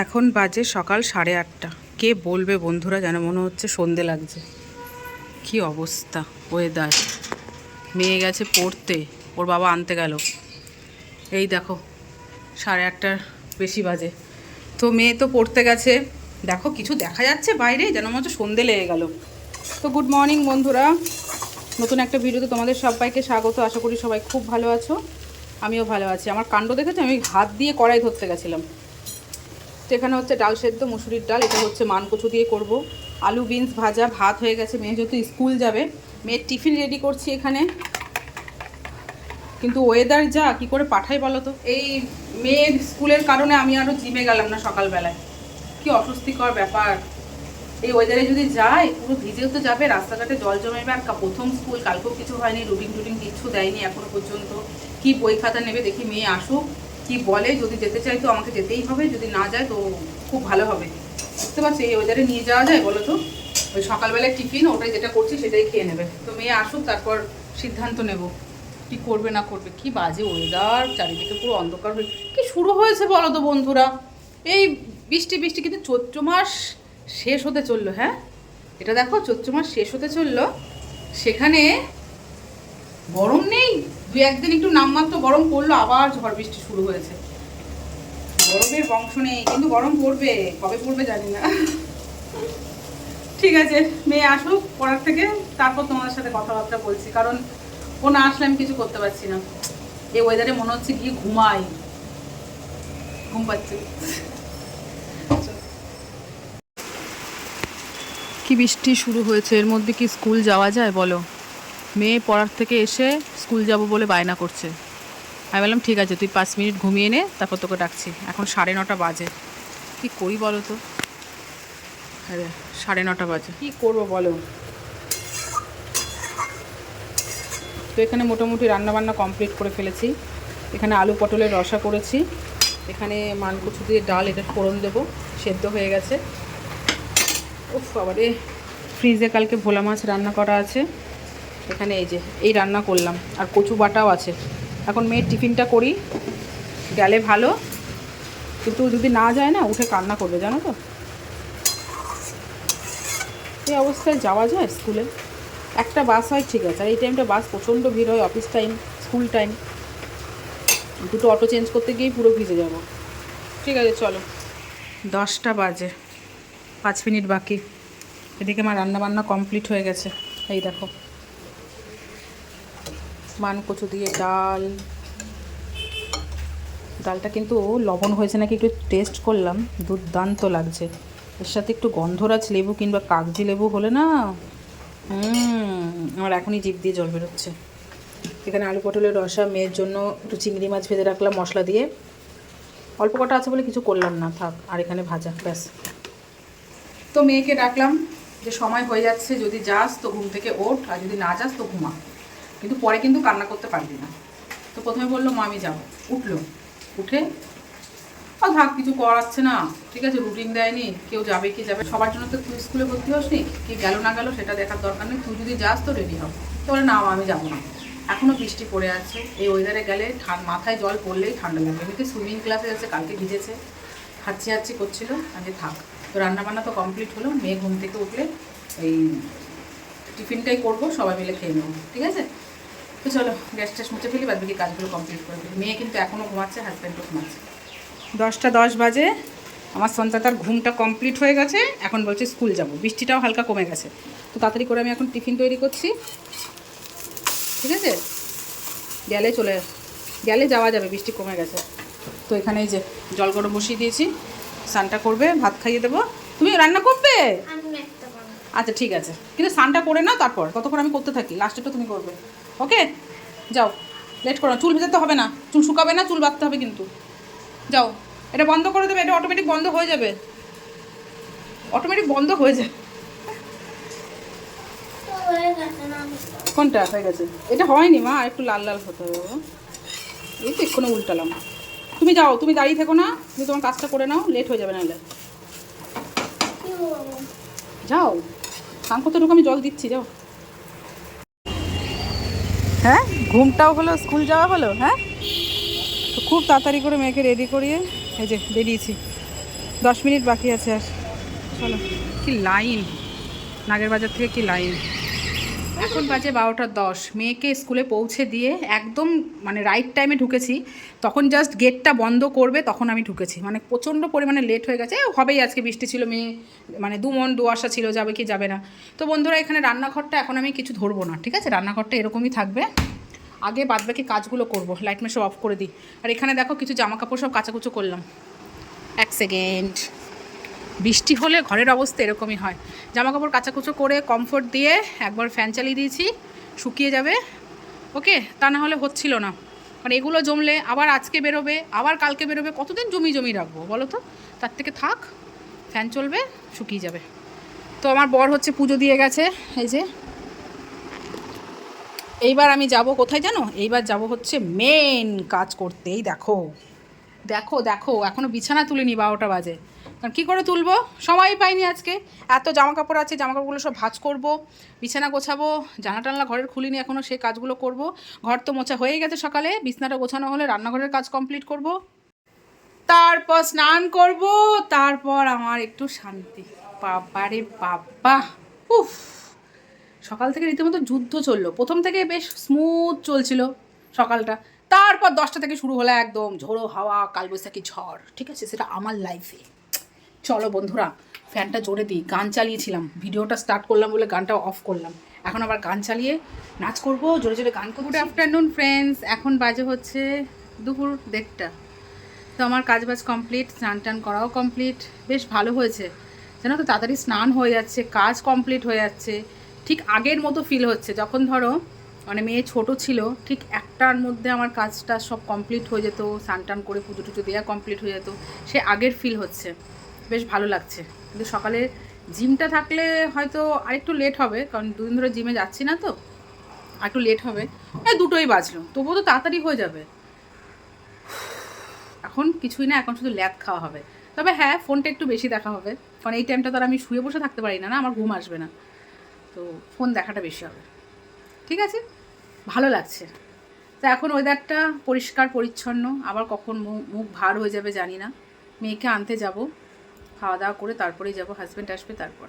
এখন বাজে সকাল 8:30। কে বলবে বন্ধুরা, যেন মনে হচ্ছে সন্ধে লাগছে। কি অবস্থা ওয়েদার। মেয়ে গেছে পড়তে, ওর বাবা আনতে গেল। এই দেখো 8:30 বেশি বাজে। তো মেয়ে তো পড়তে গেছে। দেখো কিছু দেখা যাচ্ছে বাইরে, যেন মনে হচ্ছে সন্ধে লেগে গেল। তো গুড মর্নিং বন্ধুরা, নতুন একটা ভিডিওতে তোমাদের সবাইকে স্বাগত। আশা করি সবাই খুব ভালো আছো, আমিও ভালো আছি। আমার কাণ্ড দেখেছো, আমি হাত দিয়ে কড়াই ধরতে গেছিলাম। তো এখানে হচ্ছে ডাল সেদ্ধ, মুসুরির ডাল। এটা হচ্ছে মানকচু দিয়ে করব। আলু বিনস ভাজা, ভাত হয়ে গেছে। মেয়ে যেহেতু স্কুল যাবে, মেয়ের টিফিন রেডি করছি এখানে। কিন্তু ওয়েদার যা, কি করে পাঠাই বলো তো। এই মেয়ের স্কুলের কারণে আমি আরও জিমে গেলাম না সকালবেলায়। কি অস্বস্তিকর ব্যাপার। এই ওয়েদারে যদি যায়, পুরো ভিজেও তো যাবে, রাস্তাঘাটে জল জমেবে। আর প্রথম স্কুল, কালকেও কিছু হয়নি, রুটিন কিচ্ছু দেয়নি এখনো পর্যন্ত। কি বই খাতা নেবে দেখি, মেয়ে আসুক কি বলে। যদি যেতে চাই তো আমাকে যেতেই হবে, যদি না যায় তো খুব ভালো হবে। বুঝতে পারছি, এই ওয়েদারে নিয়ে যাওয়া যায় বলো তো? ওই সকালবেলায় টিফিন, ওটাই যেটা করছি সেটাই খেয়ে নেবে। তো মেয়ে আসুক, তারপর সিদ্ধান্ত নেব কি করবে না করবে। কি বাজে ওয়েদার, চারিদিকে পুরো অন্ধকার হয়ে কি শুরু হয়েছে বলো তো বন্ধুরা। এই বৃষ্টি বৃষ্টি, কিন্তু চৈত্র মাস শেষ হতে চললো। হ্যাঁ, এটা দেখো, চৈত্র মাস শেষ হতে চললো, সেখানে গরম নেই। দু একদিন একটু নামমাত্র গরম পড়লো, আবার ঝড় বৃষ্টি শুরু হয়েছে। গরমের বংশ নেই, কিন্তু গরম পড়বে, কবে পড়বে জানি না। ঠিক আছে, মেয়ে আসুক পড়ার থেকে, তারপর তোমাদের সাথে কথাবার্তা বলছি। কারণ ও না আসলে আমি কিছু করতে পারছি না। এই ওয়েদারে মনে হচ্ছে গিয়ে ঘুমাই, ঘুম পাচ্ছে। কি বৃষ্টি শুরু হয়েছে, এর মধ্যে কি স্কুল যাওয়া যায় বলো? মেয়ে পড়ার থেকে এসে স্কুল যাব বলে বায়না করছে। আমি বললাম ঠিক আছে, তুই 5 মিনিট ঘুমিয়ে নে, তারপর তোকে ডাকছি। এখন 9:30 বাজে, কি করি বলো তো। আরে 9:30 বাজে, কি করবো বলো। তো এখানে মোটামুটি রান্নাবান্না কমপ্লিট করে ফেলেছি। এখানে আলু পটলের রসা করেছি, এখানে মানকচু দিয়ে ডাল, এটা ফোড়ন দেবো, সেদ্ধ হয়ে গেছে। উফ বাবারে, ফ্রিজে কালকে ভোলা মাছ রান্না করা আছে। এখানে এই যে এই রান্না করলাম, আর কচু বাটাও আছে। এখন মেয়ের টিফিনটা করি, গেলে ভালো, কিন্তু যদি না যায় না, উঠে কান্না করবে জানো তো। এই অবস্থায় যাওয়া যায় স্কুলে? একটা বাস হয় ঠিক আছে, আর এই টাইমটা বাস প্রচণ্ড ভিড় হয়, অফিস টাইম, স্কুল টাইম। দুটো অটো চেঞ্জ করতে গিয়েই পুরো ভিজে যাব। ঠিক আছে চলো, 10টা বাজে, 5 মিনিট বাকি। এদিকে আমার রান্নাবান্না কমপ্লিট হয়ে গেছে। এই দেখো, মানকচু দিয়ে ডাল। ডালটা কিন্তু লবণ হয়েছে নাকি একটু টেস্ট করলাম, দুর্দান্ত লাগছে। এর সাথে একটু গন্ধরাজ লেবু কিংবা কাগজি লেবু হলে না, আমার এখনই জিভ দিয়ে জল বেরোচ্ছে। এখানে আলু পটলের রসা, মেয়ের জন্য একটু চিংড়ি মাছ ভেজে রাখলাম মশলা দিয়ে। অল্প কটা আছে বলে কিছু করলাম না, থাক। আর এখানে ভাজা, ব্যাস। তো মেয়েকে ডাকলাম যে সময় হয়ে যাচ্ছে, যদি যাস তো ঘুম থেকে ওঠ, আর যদি না যাস তো ঘুমা, কিন্তু পরে কিন্তু কান্না করতে পারবি না। তো প্রথমে বললো মা আমি যাবো, উঠলো, উঠে আর থাক, কিছু করাচ্ছে না। ঠিক আছে, রুটিন দেয়নি, কেউ যাবে কি যাবে, সবার জন্য তো তুই স্কুলে ভর্তি হসনি, কি গেল না গেল সেটা দেখার দরকার নেই, তুই যদি যাস তো রেডি হও। তো বলে না আমি যাবো না, এখনও বৃষ্টি পড়ে আছে, এই ওয়েদারে গেলে মাথায় জল পড়লেই ঠান্ডা লাগবে। এমনিতে সুইমিং ক্লাসে যাচ্ছে, কালকে ভিজেছে, হাঁচি হাঁচি করছিল, আগে থাক। তো রান্নাবান্না তো কমপ্লিট হলো, মেয়ে ঘুম থেকে উঠলে এই টিফিনটাই করবো, সবাই মিলে খেয়ে নেবো। ঠিক আছে, তো চলো গ্যাস ট্যাস মুছে ফেলি, বাদ বাকি কাজগুলো কমপ্লিট করে ফেলি। মেয়ে কিন্তু এখনও ঘুমাচ্ছে, হাজব্যান্ডও ঘুমাচ্ছে। 10টা 10 বাজে, আমার সঞ্চাতার ঘুমটা কমপ্লিট হয়ে গেছে। এখন বলছে স্কুল যাব, বৃষ্টিটাও হালকা কমে গেছে। তো তাড়াতাড়ি করে আমি এখন টিফিন তৈরি করছি। ঠিক আছে, গেলে যাওয়া যাবে, বৃষ্টি কমে গেছে। তো এখানে এই যে জল গরম বসিয়ে দিয়েছি, স্নানটা করবে, ভাত খাইয়ে দেবো। তুমি রান্না করবে? আচ্ছা ঠিক আছে, কিন্তু স্নানটা করে না, তারপর ততক্ষণ আমি করতে থাকি, লাস্টেটা তুমি করবে। ওকে, যাও, লেট করো না। চুল ভেজাতে হবে না, চুল শুকাবে না, চুল বাঁধতে হবে কিন্তু। যাও, এটা বন্ধ করে দেবে, এটা অটোমেটিক বন্ধ হয়ে যাবে, অটোমেটিক বন্ধ হয়ে যায়। কোনটা হয়ে গেছে? এটা হয়নি মা, একটু লাল লাল হতে হবে। এই তো এক্ষুনি উল্টালাম। তুমি যাও, তুমি দাঁড়িয়ে থেকো না, তুমি তোমার কাজটা করে নাও, লেট হয়ে যাবে নাহলে। যাও, স্নান করতে ঢুকে আমি জল দিচ্ছি, যাও। হ্যাঁ, ঘুমটাও হলো, স্কুল যাওয়া হলো। হ্যাঁ, তো খুব তাড়াতাড়ি করে মেয়েকে রেডি করিয়ে এই যে বেরিয়েছি। 10 মিনিট বাকি আছে আর। চলো, কি লাইন, নাগের বাজার থেকে কি লাইন। এখন বাজে 12:10। মেয়েকে স্কুলে পৌঁছে দিয়ে একদম মানে রাইট টাইমে ঢুকেছি। তখন জাস্ট গেটটা বন্ধ করবে তখন আমি ঢুকেছি, মানে প্রচণ্ড পরিমাণে লেট হয়ে গেছে। হবেই, আজকে বৃষ্টি ছিল, মেয়ে মানে দু আশা ছিল যাবে কি যাবে না। তো বন্ধুরা, এখানে রান্নাঘরটা এখন আমি কিছু ধরবো না, ঠিক আছে? রান্নাঘরটা এরকমই থাকবে, আগে বাদবাকি কাজগুলো করবো। লাইট মেশো অফ করে দিই। আর এখানে দেখো কিছু জামা কাপড় সব কাচাকুচো করলাম। 1 সেকেন্ড। বৃষ্টি হলে ঘরের অবস্থা এরকমই হয়। জামা কাপড় কাচাকুচো করে কমফোর্ট দিয়ে একবার ফ্যান চালিয়ে দিয়েছি, শুকিয়ে যাবে। ওকে, তা না হলে হচ্ছিল না, কারণ এগুলো জমলে আবার আজকে বেরোবে, আবার কালকে বেরোবে, কতদিন জমি রাখবো বলো তো? তার থেকে থাক, ফ্যান চলবে, শুকিয়ে যাবে। তো আমার বর হচ্ছে পুজো দিয়ে গেছে, এই যে। এইবার আমি যাব কোথায় জানো? এইবার যাব হচ্ছে মেন কাজ করতে। এই দেখো দেখো দেখো, এখনও বিছানা তুলিনি, 12টা বাজে। কারণ কী করে তুলবো, সময়ই পাইনি আজকে। এত জামা কাপড় আছে, জামা কাপড়গুলো সব ভাঁজ করবো, বিছানা গোছাবো, জানলা টানলা ঘরের খুলিনি এখনও, সেই কাজগুলো করব। ঘর তো মোছা হয়ে গেছে সকালে, বিছনাটা গোছানো হলে রান্নাঘরের কাজ কমপ্লিট করব, তারপর স্নান করব, তারপর আমার একটু শান্তি। বাবারে বাবা, উফ, সকাল থেকে রীতিমতো যুদ্ধ চললো। প্রথম থেকে বেশ স্মুথ চলছিল সকালটা, তারপর 10টা থেকে শুরু হলো একদম ঝোড়ো হাওয়া, কালবৈশাখী ঝড়, ঠিক আছে? সেটা আমার লাইফে। চলো বন্ধুরা, ফ্যানটা জোরে দিই। গান চালিয়েছিলাম, ভিডিওটা স্টার্ট করলাম বলে গানটা অফ করলাম, এখন আবার গান চালিয়ে নাচ করব, জোরে জোরে গান করবো। গুড আফটারনুন ফ্রেন্ডস, এখন বাজে হচ্ছে দুপুর 1:30। তো আমার কাজ বাজ কমপ্লিট, স্নান টান করাও কমপ্লিট। বেশ ভালো হয়েছে জানো তো, তাড়াতাড়ি স্নান হয়ে যাচ্ছে, কাজ কমপ্লিট হয়ে যাচ্ছে। ঠিক আগের মতো ফিল হচ্ছে, যখন ধরো মানে মেয়ে ছোট ছিল, ঠিক 1টার মধ্যে আমার কাজটা সব কমপ্লিট হয়ে যেত, স্নান টান করে পুজো টুজো দেওয়া কমপ্লিট হয়ে যেত, সে আগের ফিল হচ্ছে। বেশ ভালো লাগছে। কিন্তু সকালে জিমটা থাকলে হয়তো আরেকটু লেট হবে, কারণ 2 দিন ধরে জিমে যাচ্ছি না, তো একটু লেট হবে। 2টোই বাজলো, তবুও তো তাড়াতাড়ি হয়ে যাবে। এখন কিছুই না, এখন শুধু ল্যাদ খাওয়া হবে। তবে হ্যাঁ, ফোনটা একটু বেশি দেখা হবে, কারণ এই টাইমটা তো আর আমি শুয়ে বসে থাকতে পারি না, না আমার ঘুম আসবে না, তো ফোন দেখাটা বেশি হবে। ঠিক আছে, ভালো লাগছে। তো এখন ওয়েদারটা পরিষ্কার পরিচ্ছন্ন, আবার কখন মুখ ভার হয়ে যাবে জানি না। মেয়েকে আনতে যাব, খাওয়া দাওয়া করে তারপরেই যাব, হাজব্যান্ড আসবে তারপর।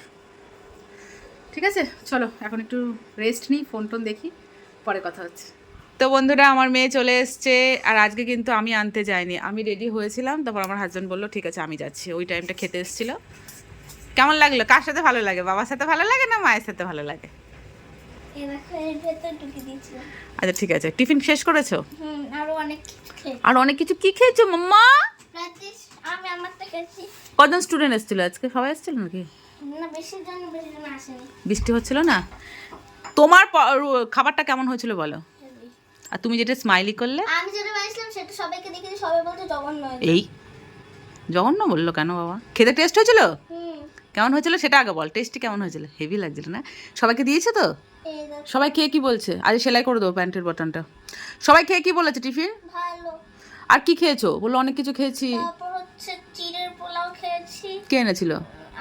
ঠিক আছে, চলো এখন একটু রেস্ট নিই, ফোন টোন দেখি, পরে কথা হচ্ছে। তো বন্ধুরা, আমার মেয়ে চলে এসছে, আর আজকে কিন্তু আমি আনতে যাইনি, আমি রেডি হয়েছিলাম, তারপর আমার হাজব্যান্ড বললো ঠিক আছে আমি যাচ্ছি। ওই টাইমটা খেতে এসেছিলো। কেমন লাগলো? কার সাথে ভালো লাগে, বাবার সাথে ভালো লাগে না মায়ের সাথে ভালো লাগে? আচ্ছা ঠিক আছে, টিফিন শেষ করেছো? আর অনেক কিছু কি খেয়েছো মাম্মা? কজন স্টুডেন্ট এসেছিল আজকে? সবাই এসেছিল নাকি? বৃষ্টি হচ্ছিল না? তোমার খাবারটা কেমন হয়েছিল বলো? আর তুমি যেটা স্মাইলি করলে, আমি যেটা বানাইছিলাম সেটা সবাইকে দেখে সবাই বলতো জঘন্য। এই জঘন্য বললো কেন বাবা? খেতে টেস্ট হয়েছিল? কেমন হয়েছিল সেটা আগে বল। টেস্টি কেমন হয়েছিল? হেভি লাগছিল না? সবাইকে দিয়েছো তো? সবাই খেয়ে কি বলছে? আজ সেলাই করে দেবো প্যান্টের বাটনটা। সবাই খেয়ে কি বলেছে? টিফিন ভালো। আর কি খেয়েছো? বললো অনেক কিছু খেয়েছি। তারপর হচ্ছে চিড়ের পোলাও খেয়েছি। কে এনেছিল?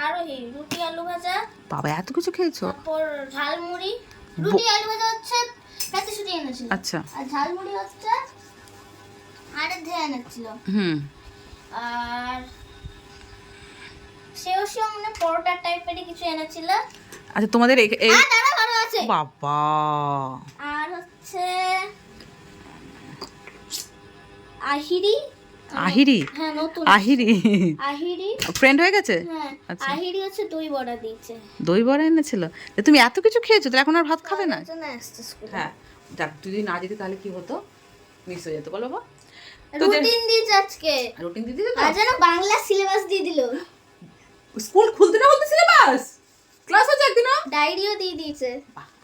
আরো রুটি আলু ভাজা। বাবা এত কিছু খেয়েছো? তারপর ঝালমুড়ি। রুটি আলু ভাজা হচ্ছে পেঁয়াজ সুটি এনেছিল। আচ্ছা। আর ঝালমুড়ি হচ্ছে আরে ধেয়ে এনেছিল। আর সেও মানে পরোটা টাইপের কিছু এনেছিল। আচ্ছা তোমাদের এই দাঁড়া আরো আছে বাবা। আর হচ্ছে আহিরি। হ্যাঁ নতুন আহিরি ফ্রেন্ড হয়ে গেছে। হ্যাঁ আহিরি হচ্ছে দই বড়া দিয়েছে। দই বড়া এনেছিল? তুমি এত কিছু খেয়েছো, তাহলে এখন আর ভাত খাবে না? হ্যাঁ, যাক, যদি না যেতে তাহলে কি হতো, মিস হয়ে যেত বলো বাবা। রুটিন দিয়েছে আজকে। রুটিন দিয়ে দিল তো? আর জানো বাংলা সিলেবাস দিয়ে দিল। স্কুল খুলতে না বলতে সিলেবাস ক্লাস হচ্ছে একদিনও, ডায়েরিও দিয়ে দিয়েছে।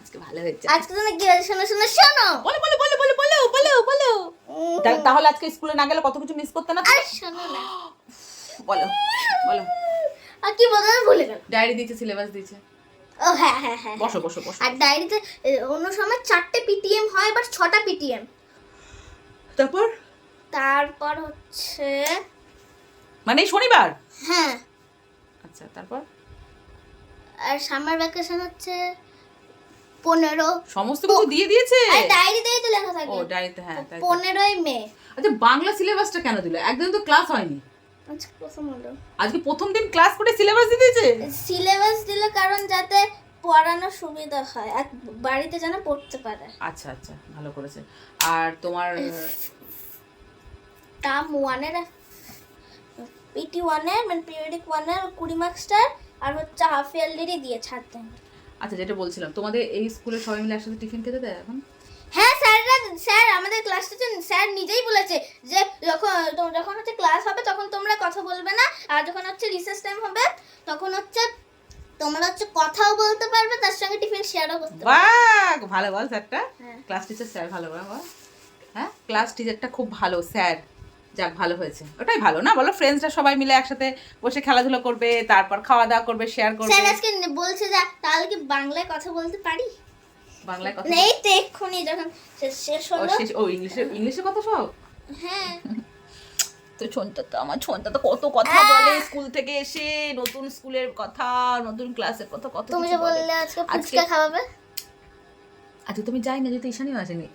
আজকে ভালো হয়েছে। আজকে তো কি হয়েছে শোনো শোনো শোনো। বলো বলো বলো বলো বলো বলো বলো। তাহলে আজকে স্কুলে না গেলে কত কিছু মিস করতে না। আরে শোনো না, বলো বলো। আর কি বলতে ভুলে গেল। ডায়েরি দিয়েছে, সিলেবাস দিয়েছে। ও হ্যাঁ হ্যাঁ হ্যাঁ, বসো বসো বসো। আর ডায়েরিতে অন্য সময় 4টে পিটিএম হয়, বাট 6টা পিটিএম। তারপর হচ্ছে মানে শনিবার। হ্যাঁ আচ্ছা, তারপর আর সামার ভ্যাকেশন হচ্ছে 15। সমস্ত কিছু দিয়ে দিয়েছে। আর ডায়েরিতেই তো লেখা থাকে। ও ডায়েরিতে, হ্যাঁ 15ই মে। আচ্ছা, বাংলা সিলেবাসটা কেন দিল? একদিন তো ক্লাস হয়নি। আজকে প্রথম হলো। আজকে প্রথম দিন ক্লাস করে সিলেবাস দিয়েছে। সিলেবাস দিলে কারণ যাতে পড়ানো সুবিধা হয় আর বাড়িতে যেন পড়তে পারে। আচ্ছা আচ্ছা, ভালো করেছে। আর তোমার টার্ম 1 এর পিটি 1 এর মানে পিরিয়ডিক 1 এর 20 মার্কসটার আর হচ্ছে হাফ ইয়ারলি দিয়ে ছাড়তে হবে। আচ্ছা, যেটা বলছিলাম, তোমাদের এই স্কুলে সবাই মিলে একসাথে টিফিন খেতে দেয় এখন? হ্যাঁ স্যার আমাদের ক্লাসটা স্যার নিজেই বলেছে যে যখন হচ্ছে ক্লাস হবে তখন তোমরা কথা বলবে না, আর যখন হচ্ছে রিসেস টাইম হবে তখন হচ্ছে তোমরা হচ্ছে কথাও বলতে পারবে, তার সঙ্গে টিফিন শেয়ারও করতে পারবে। বাহ, ভালো বল স্যারটা। হ্যাঁ। ক্লাস টিচার স্যার ভালো বল। হ্যাঁ, ক্লাস টিচারটা খুব ভালো স্যার। যাক, ভালো হয়েছে, ওটাই ভালো না? বলো, ফ্রেন্ডসরা সবাই মিলে একসাথে বসে খেলাধুলা করবে, তারপর খাওয়া দাওয়া করবে, শেয়ার করবে। স্যার আজকে বলছে যে তাহলে কি বাংলায় কথা বলতে পারি? বাংলায় কথা নেই তো এক্ষুনি যখন শেষ ও হলো। ও ইংলিশে কথা সব। হ্যাঁ তো আমার ছোনটা তো কত কথা বলে স্কুল থেকে এসে, নতুন স্কুলের কথা, নতুন ক্লাসের কথা, কত তুমি কিছু যে বলে। বললে আজকে ফুচকা খাওয়াবে, আজকে তুমি যাই না, যেহেতু ঈশানীও আসেনি।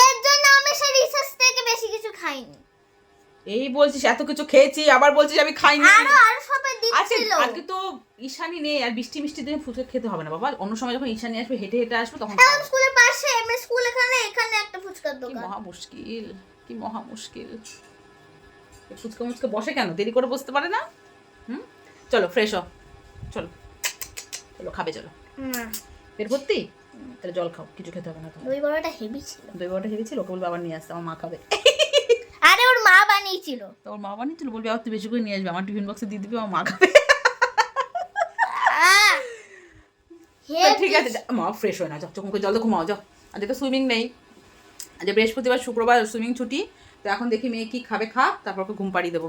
এর জন্য আমি সেই রিসার্চ থেকে বেশি কিছু খাইনি। এই বলছিস এত কিছু খেয়েছি, আবার বলছিস আমি খাইনি। আরো সবাই দিচ্ছিল। আজকে তো ঈশানী নেই, আর বৃষ্টি দিনে ফুচকা খেতে হবে না বাবা। অন্য সময় যখন ঈশানী আসবে, হেঁটে হেঁটে আসবে, তখন এখন স্কুলের পাশে এমএস স্কুল এখানে একটা ফুচকার কি দোকান। মহা মুশকিল, কি মহা মুশকিল। ফুচকা মুচকা বসে কেন, দেরি করে বসতে পারে না? চলো ফ্রেশ হ, চলো চলো খাবে, চলো। পেট ভর্তি? তাহলে জল খাও, কিছু খেতে হবে না তোমার। দই বড়াটা হেভি ছিল। দই বড়াটা হেরেছিল, ওকে বলবে আবার নিয়ে আসতে, আমার মা খাবে। আরে ওর মা বানিয়েছিল। তো ওর মা বানিয়েছিল, বলবি আবার তুই বেশি করে নিয়ে আসবে, আমার টিফিন বক্সে দিয়ে দিবি, আমার মা খাবে। ঠিক আছে, মা ফ্রেশ হয় না, যাও চোখ মুখে জল দিয়ে ঘুমাও, যাও। আজকে তো সুইমিং নেই, আজ বৃহস্পতিবার শুক্রবার সুইমিং ছুটি। তো এখন দেখি মেয়ে কি খাবে, তারপর ওকে ঘুম পাড়িয়ে দেবো।